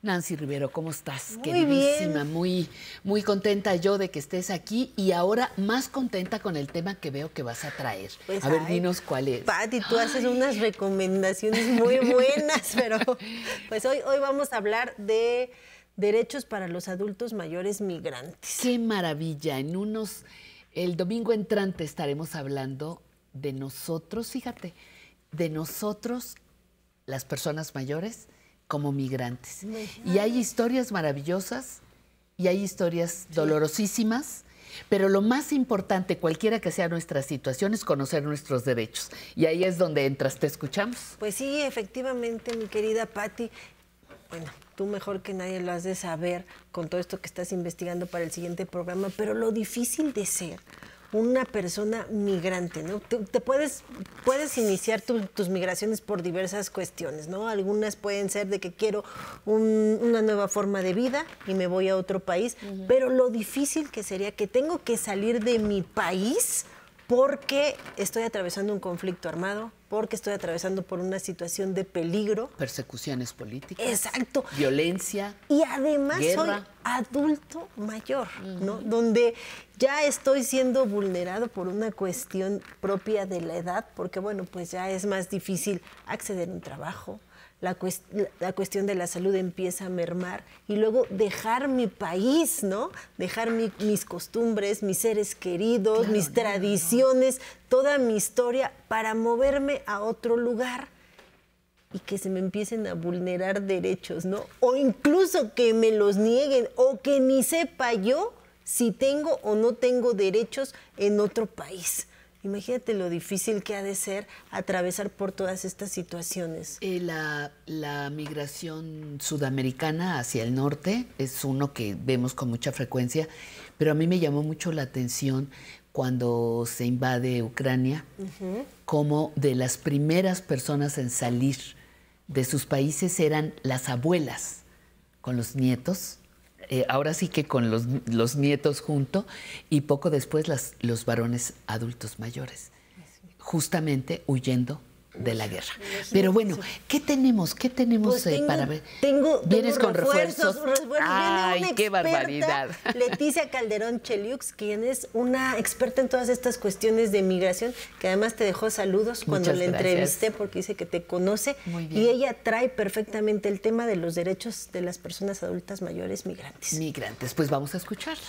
Nancy Rivero, ¿cómo estás? Muy Queridísima, bien. muy contenta yo de que estés aquí y ahora más contenta con el tema que veo que vas a traer. Pues, a ver, dinos cuál es. Pati, tú haces unas recomendaciones muy buenas, pero pues hoy vamos a hablar de derechos para los adultos mayores migrantes. ¡Qué maravilla! El domingo entrante estaremos hablando de nosotros, fíjate, de nosotros, las personas mayores, como migrantes. Y hay historias maravillosas y hay historias dolorosísimas, pero lo más importante, cualquiera que sea nuestra situación, es conocer nuestros derechos. Y ahí es donde entras, ¿te escuchamos? Pues sí, efectivamente, mi querida Pati. Bueno, tú mejor que nadie lo has de saber con todo esto que estás investigando para el siguiente programa, pero lo difícil de ser una persona migrante, ¿no? Te puedes iniciar tus migraciones por diversas cuestiones, ¿no? Algunas pueden ser de que quiero una nueva forma de vida y me voy a otro país, pero lo difícil que sería que tengo que salir de mi país porque estoy atravesando un conflicto armado, porque estoy atravesando por una situación de peligro. Persecuciones políticas. Exacto. Violencia. Y además guerra. soy adulto mayor, ¿no? Donde ya estoy siendo vulnerado por una cuestión propia de la edad, porque bueno, pues ya es más difícil acceder a un trabajo. La cuestión de la salud empieza a mermar y luego dejar mi país, ¿no? Dejar mis costumbres, mis seres queridos, claro, mis tradiciones, toda mi historia para moverme a otro lugar y que se me empiecen a vulnerar derechos, ¿no? O incluso que me los nieguen o que ni sepa yo si tengo o no tengo derechos en otro país. Imagínate lo difícil que ha de ser atravesar por todas estas situaciones. La migración sudamericana hacia el norte es uno que vemos con mucha frecuencia, pero a mí me llamó mucho la atención cuando se invade Ucrania, como de las primeras personas en salir de sus países eran las abuelas con los nietos. Ahora sí que con los nietos junto y poco después los varones adultos mayores, justamente huyendo de la guerra. Pero bueno, ¿qué tenemos? Pues para ver? ¿Vienes con refuerzos? ¡Ay, qué barbaridad! Leticia Calderón Cheliux, quien es una experta en todas estas cuestiones de migración, que además te dejó saludos cuando la entrevisté porque dice que te conoce. Y ella trae perfectamente el tema de los derechos de las personas adultas mayores migrantes. Migrantes, pues vamos a escucharla.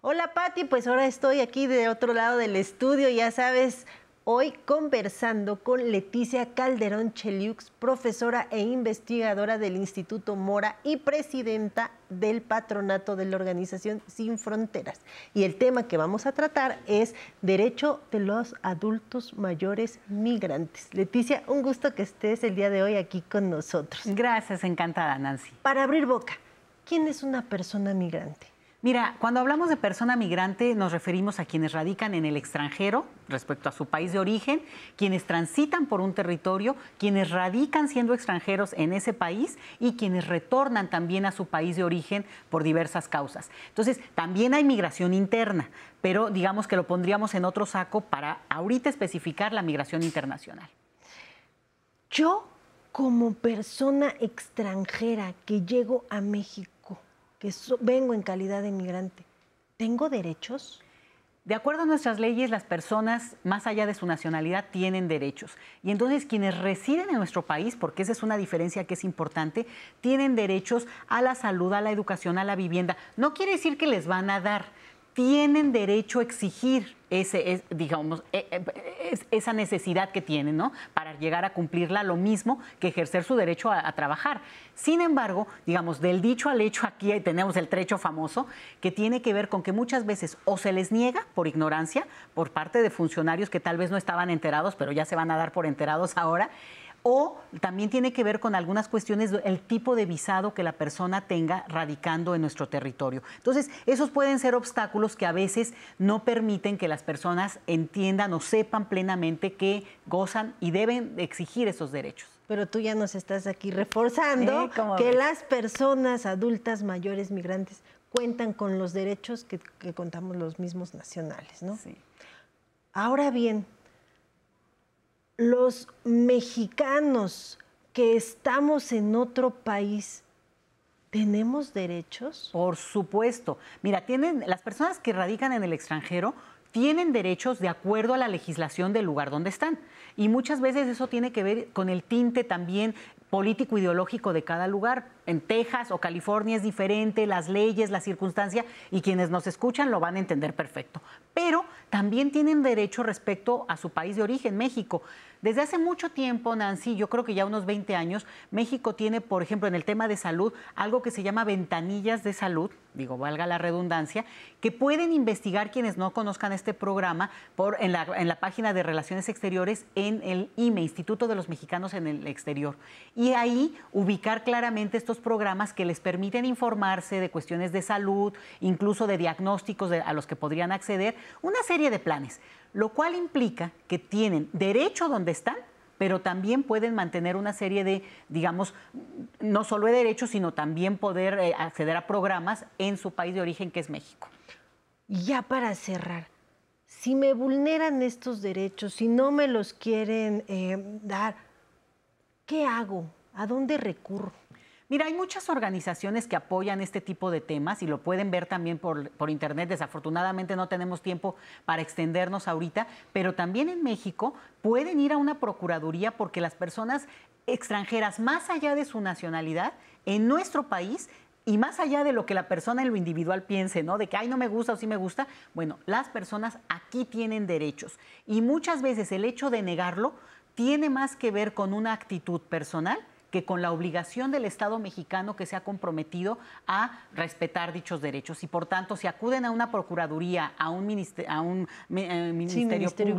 Hola Pati, pues ahora estoy aquí de otro lado del estudio, ya sabes. Hoy conversando con Leticia Calderón Cheliux, profesora e investigadora del Instituto Mora y presidenta del patronato de la organización Sin Fronteras. Y el tema que vamos a tratar es derecho de los adultos mayores migrantes. Leticia, un gusto que estés el día de hoy aquí con nosotros. Gracias, encantada, Nancy. Para abrir boca, ¿quién es una persona migrante? Mira, cuando hablamos de persona migrante nos referimos a quienes radican en el extranjero respecto a su país de origen, quienes transitan por un territorio, quienes radican siendo extranjeros en ese país y quienes retornan también a su país de origen por diversas causas. Entonces, también hay migración interna, pero digamos que lo pondríamos en otro saco para ahorita especificar la migración internacional. Yo, como persona extranjera que llego a México, que vengo en calidad de migrante, ¿tengo derechos? De acuerdo a nuestras leyes, las personas, más allá de su nacionalidad, tienen derechos. Y entonces quienes residen en nuestro país, porque esa es una diferencia que es importante, tienen derechos a la salud, a la educación, a la vivienda. No quiere decir que les van a dar. Tienen derecho a exigir esa necesidad que tienen, ¿no? Para llegar a cumplirla, lo mismo que ejercer su derecho a trabajar. Sin embargo, digamos, del dicho al hecho, aquí tenemos el trecho famoso, que tiene que ver con que muchas veces o se les niega por ignorancia, por parte de funcionarios que tal vez no estaban enterados, pero ya se van a dar por enterados ahora, o también tiene que ver con algunas cuestiones del tipo de visado que la persona tenga radicando en nuestro territorio. Entonces, esos pueden ser obstáculos que a veces no permiten que las personas entiendan o sepan plenamente que gozan y deben exigir esos derechos. Pero tú ya nos estás aquí reforzando que las personas adultas mayores migrantes cuentan con los derechos que contamos los mismos nacionales, ¿no? Sí. Ahora bien, los mexicanos que estamos en otro país, ¿tenemos derechos? Por supuesto. Mira, las personas que radican en el extranjero tienen derechos de acuerdo a la legislación del lugar donde están. Y muchas veces eso tiene que ver con el tinte también político-ideológico de cada lugar. En Texas o California es diferente, las leyes, la circunstancia, y quienes nos escuchan lo van a entender perfecto. Pero también tienen derecho respecto a su país de origen, México. Desde hace mucho tiempo, Nancy, yo creo que ya unos 20 años, México tiene, por ejemplo, en el tema de salud, algo que se llama ventanillas de salud, digo, valga la redundancia, que pueden investigar quienes no conozcan este programa en la página de Relaciones Exteriores en el IME, Instituto de los Mexicanos en el Exterior. Y ahí ubicar claramente estos programas que les permiten informarse de cuestiones de salud, incluso de diagnósticos a los que podrían acceder, una serie de planes, lo cual implica que tienen derecho donde están, pero también pueden mantener una serie de, digamos, no solo de derechos, sino también poder acceder a programas en su país de origen, que es México. Y ya para cerrar, si me vulneran estos derechos, si no me los quieren dar, ¿qué hago? ¿A dónde recurro? Mira, hay muchas organizaciones que apoyan este tipo de temas y lo pueden ver también por internet. Desafortunadamente no tenemos tiempo para extendernos ahorita, pero también en México pueden ir a una procuraduría porque las personas extranjeras, más allá de su nacionalidad, en nuestro país, y más allá de lo que la persona en lo individual piense, ¿no? De que, ay, no me gusta o sí me gusta, bueno, las personas aquí tienen derechos. Y muchas veces el hecho de negarlo tiene más que ver con una actitud personal que con la obligación del Estado mexicano que se ha comprometido a respetar dichos derechos. Y por tanto, si acuden a una procuraduría, a un ministerio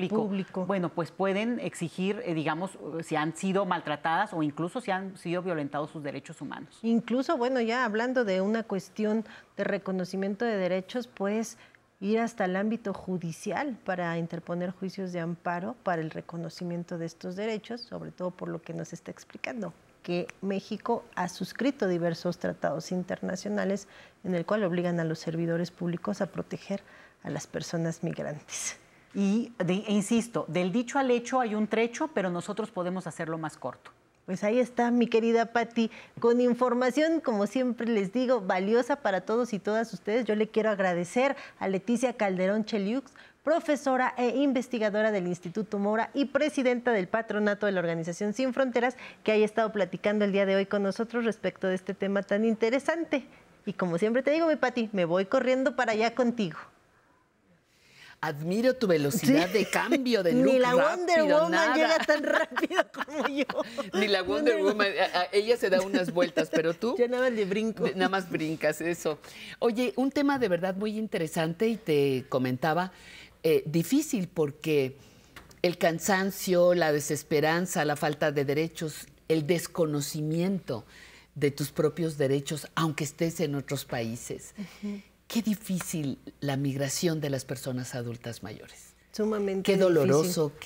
público, bueno, pues pueden exigir, digamos, si han sido maltratadas o incluso si han sido violentados sus derechos humanos. Incluso, bueno, ya hablando de una cuestión de reconocimiento de derechos, pues ir hasta el ámbito judicial para interponer juicios de amparo para el reconocimiento de estos derechos, sobre todo por lo que nos está explicando, que México ha suscrito diversos tratados internacionales en el cual obligan a los servidores públicos a proteger a las personas migrantes. Y, insisto, del dicho al hecho hay un trecho, pero nosotros podemos hacerlo más corto. Pues ahí está, mi querida Pati, con información, como siempre les digo, valiosa para todos y todas ustedes. Yo le quiero agradecer a Leticia Calderón Cheliux, profesora e investigadora del Instituto Mora y presidenta del patronato de la Organización Sin Fronteras, que haya estado platicando el día de hoy con nosotros respecto de este tema tan interesante. Y como siempre te digo, mi Pati, me voy corriendo para allá contigo. Admiro tu velocidad de cambio de look. Ni la rápido, Wonder Woman nada. llega tan rápido como yo. Ni la Wonder Woman. Ella se da unas vueltas, pero tú... Yo nada más le brinco. Nada más brincas, eso. Oye, un tema de verdad muy interesante y te comentaba, difícil porque el cansancio, la desesperanza, la falta de derechos, el desconocimiento de tus propios derechos, aunque estés en otros países. Qué difícil la migración de las personas adultas mayores. Sumamente Qué doloroso, difícil.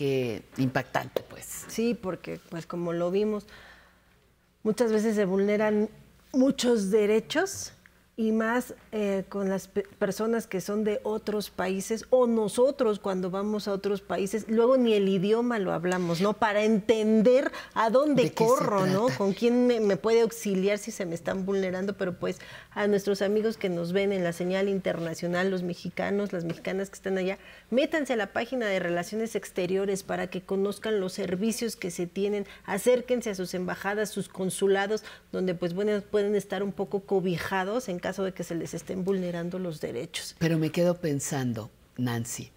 qué impactante, pues. Sí, porque pues como lo vimos, muchas veces se vulneran muchos derechos y más con las personas que son de otros países o nosotros cuando vamos a otros países, luego ni el idioma lo hablamos, ¿no? Para entender a dónde corro, ¿no? Con quién me puede auxiliar si se me están vulnerando, pero pues a nuestros amigos que nos ven en la señal internacional, los mexicanos, las mexicanas que están allá, métanse a la página de Relaciones Exteriores para que conozcan los servicios que se tienen, acérquense a sus embajadas, sus consulados, donde pues bueno, pueden estar un poco cobijados en caso de que se les estén vulnerando los derechos. Pero me quedo pensando, Nancy,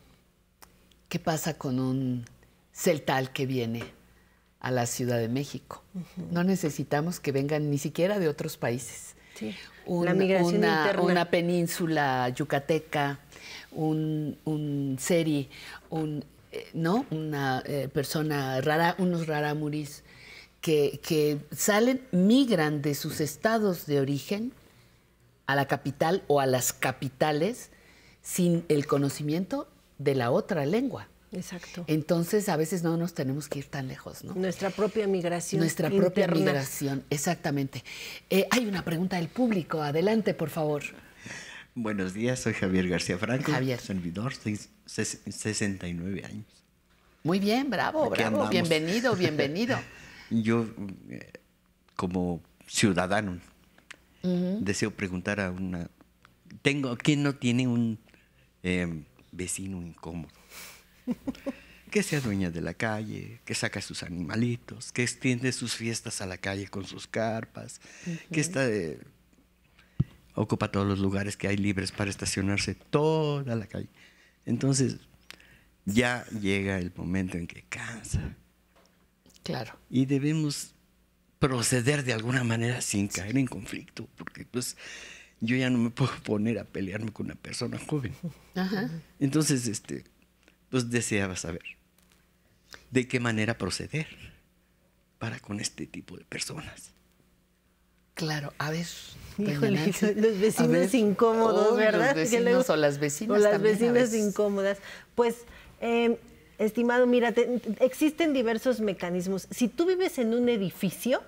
¿qué pasa con un celtal que viene a la Ciudad de México? No necesitamos que vengan ni siquiera de otros países. Sí. La migración interna. Una península yucateca, un seri, ¿no? Una persona rara, unos rarámuris que salen, migran de sus estados de origen a la capital o a las capitales sin el conocimiento de la otra lengua. Exacto. Entonces, a veces no nos tenemos que ir tan lejos, ¿no? Nuestra propia migración Nuestra interna. propia migración, exactamente. Hay una pregunta del público. Adelante, por favor. Buenos días, soy Javier García Franco, Javier. servidor, 69 años. Muy bien, bravo, Aquí bravo. andamos. Bienvenido, bienvenido. yo, como ciudadano, deseo preguntar a una... ¿Quién no tiene un vecino incómodo? Que sea dueña de la calle, que saca sus animalitos, que extiende sus fiestas a la calle con sus carpas, que ocupa todos los lugares que hay libres para estacionarse, toda la calle. Entonces, ya llega el momento en que cansa. Claro. Y debemos proceder de alguna manera sin caer en conflicto, porque pues yo ya no me puedo poner a pelearme con una persona joven. Ajá. Entonces, pues deseaba saber de qué manera proceder para con este tipo de personas. Claro, a ver. Híjole, Nancy, los vecinos incómodos, ¿verdad? Los vecinos o las vecinas. O las también a vecinas veces. incómodas. Pues, estimado, mira, existen diversos mecanismos. Si tú vives en un edificio,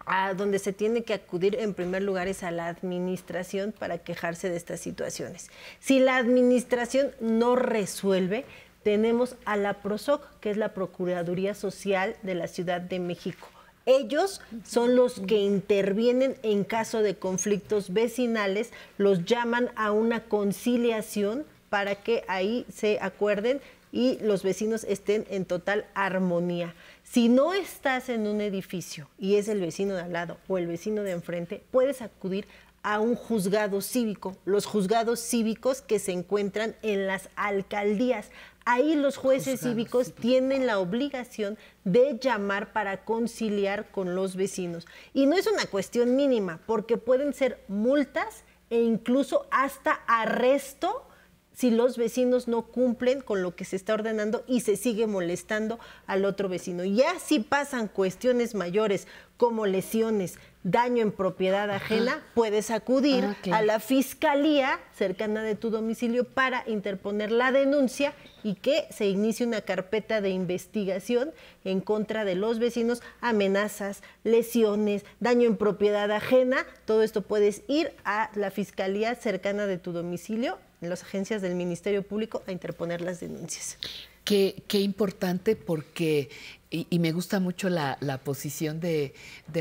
a donde se tiene que acudir en primer lugar es a la administración para quejarse de estas situaciones. Si la administración no resuelve, tenemos a la PROSOC, que es la Procuraduría Social de la Ciudad de México. Ellos son los que intervienen en caso de conflictos vecinales, los llaman a una conciliación para que ahí se acuerden y los vecinos estén en total armonía. Si no estás en un edificio y es el vecino de al lado o el vecino de enfrente, puedes acudir a un juzgado cívico, los juzgados cívicos que se encuentran en las alcaldías. Ahí los jueces cívicos tienen la obligación de llamar para conciliar con los vecinos. Y no es una cuestión mínima, porque pueden ser multas e incluso hasta arresto si los vecinos no cumplen con lo que se está ordenando y se sigue molestando al otro vecino. Ya si pasan cuestiones mayores como lesiones, daño en propiedad ajena, puedes acudir a la fiscalía cercana de tu domicilio para interponer la denuncia y que se inicie una carpeta de investigación en contra de los vecinos, amenazas, lesiones, daño en propiedad ajena. Todo esto puedes ir a la fiscalía cercana de tu domicilio, en las agencias del Ministerio Público, a interponer las denuncias. Qué importante, porque, y me gusta mucho la posición de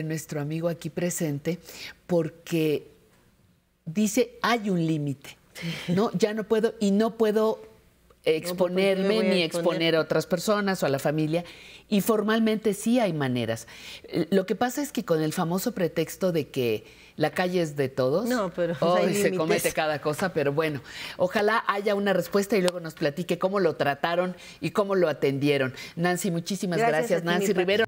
nuestro amigo aquí presente, porque dice, hay un límite, ¿no? Ya no puedo, y no puedo exponerme ni exponer a otras personas o a la familia, y formalmente sí hay maneras. Lo que pasa es que con el famoso pretexto de que la calle es de todos, no, pero hay se comete cada cosa, pero bueno, ojalá haya una respuesta y luego nos platique cómo lo trataron y cómo lo atendieron. Nancy, muchísimas gracias. Nancy Rivero.